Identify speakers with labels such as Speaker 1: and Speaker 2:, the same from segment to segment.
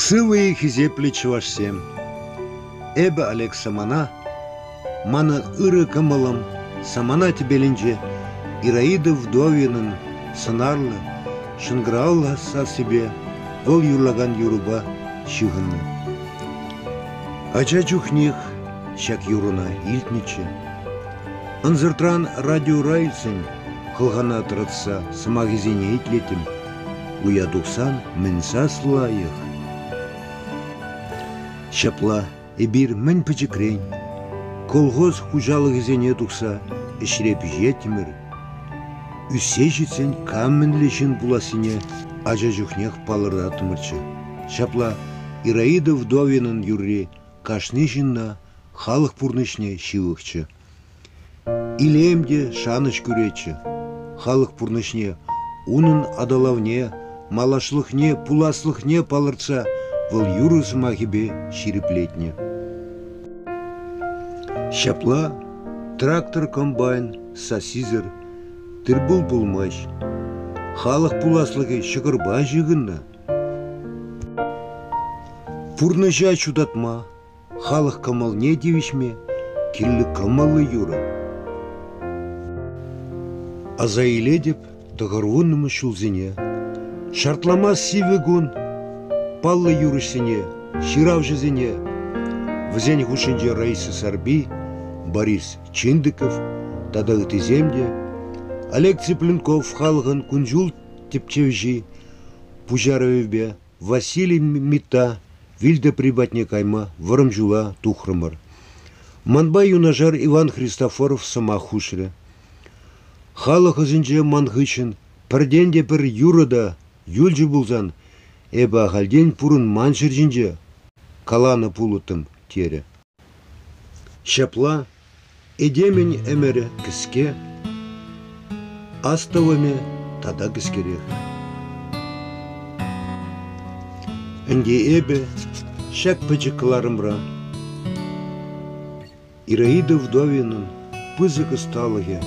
Speaker 1: Сывые хизеплі чывашсем. Эбі Олег самана, маны ыры кымылым, самана тебелінже, Ираида Вдовинын сынарлы, шынгыралла са себе, вол юрлаган юруба шығынны. Ача чухних, шак юруна илтниче. Анзыртран радио райлсен, қылғана тұратса, сымағызене итлетім, уядуксан мінса слайық. Шапла, эбир мін пічікрен, колхоз хужалығызене тұқса, ішреп жетімір. Үсе жетсен каммінлешін бұласыне, ажа жүхнех палырда тымырчы. Шапла, Ираида Вдовинын юрре, кашны жынна, халық пұрнышне шивықчы. Илемде шаныш күречі, халық пұрнышне, унын адалавне, малашлықне, пуласлықне палырца, выл юрысы махибе шириплетне. Шапла, трактор комбайн, сасизер, тырбыл булмаш, халық пуласлығы шығырба жығынна. Пұрныжа чудатма, халық камал не девишме, киллі камалы юра. Азаиле деп тағарвыннымы шулзіне, шартлама сивегун, паллы юрышсене, ширав жызене, візен хушынже Раиса Сарби, Борис Чиндыков, тадағыты земде, Олег Цыпленков халғын күнжул тепчевжи, Пужаровебе, Василий Мита, Вильда Прибатне кайма, Варымжула тухрымыр. Манбай юнажар Иван Христофоров сама хушры. Халық ызынже мангычын, пірденде бір юрыда, юлжы бұлзан, эба ғалден пұрын маншыр жінже, каланы пулытым тере. Шапла, эдемен әмірі кіске, астывыме тада кіскерек. Энде эбе шак пычықларымра. Ираида Вдовинын пызық ысталығы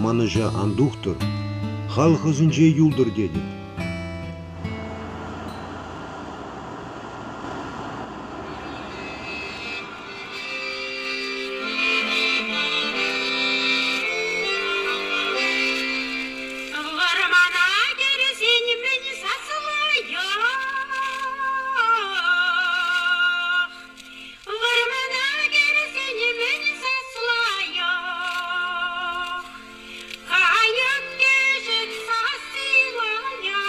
Speaker 1: маныжа андуқтыр, халық ызынже юлдыр деді.
Speaker 2: Кайып кежік сасилая.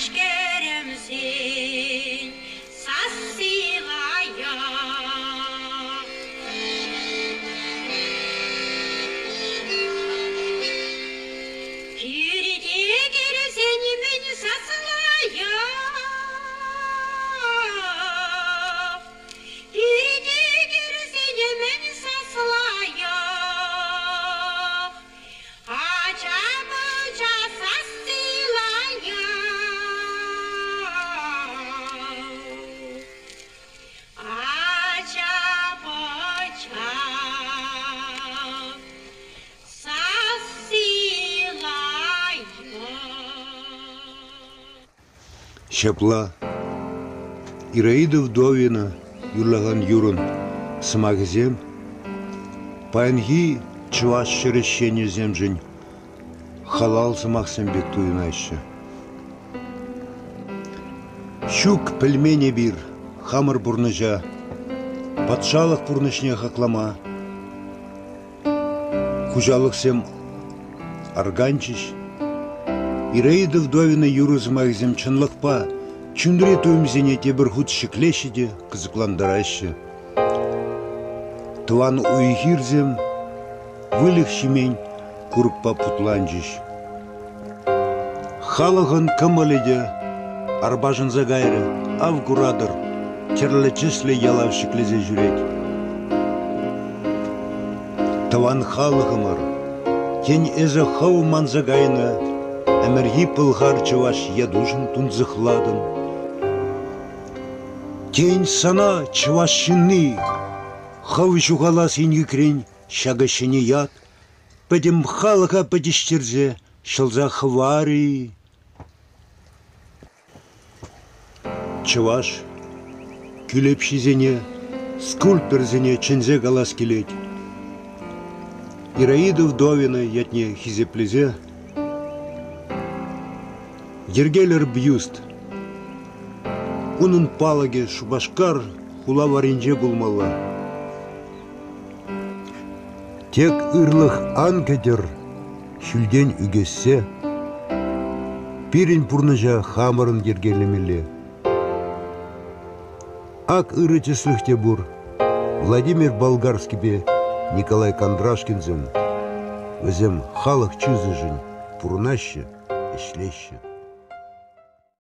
Speaker 2: әшкерімсен саз сыйлайық. Күйреде керсен мен сазылайық. Күйреде керсен мен сазылайық. Ача-быча саз сыйлайық. Ача-быча саз сыйлайық.
Speaker 1: Шапла. Ираида Вдовина юрлаган юрун смагзем. Паянги чуваш шерещение земжень. Халал самахсем бектуйнайшы. Щук пельмени бир, хамыр бурныжа. Патшалық бурнышне хаклама. Хужалық сем арганчиш. Ираида Вдовина юру смагзем чынлықпа. Чүндіре тоймзене тебір худ шіклешіде кызыкландарайшы. Туан уйхирзем, вылих шимень курпа путланжиш. Халығын кымыледе, арбажын загайры, авгурадыр, терлі-чіслі ялав шіклезе жүрет. Туан халығымыр, тен әзі хау загайны, әміргі пылғар чываш ядужын тунзықладын. Тень сана чывашшыны, хау жуғалас ингі крен шагашыны яд, пәдім халыға пәдіштерзе шылза хвари. Чываш, күлепшізене, скульперзене чензе галас келет. Ираида Вдовина ятне хизеплезе, Ергелер бюст. Унын палаге шубашкар хула варинже булмала. Тек ырлых анкедер шүлден үгессе, пирин пурныжа хамырын ергелемеле. Ак ырычыслыхте бур Владимир Болгарский бе Николай Кондрашкинзем өзем халық чүзі жын пурнаще, ішлеще.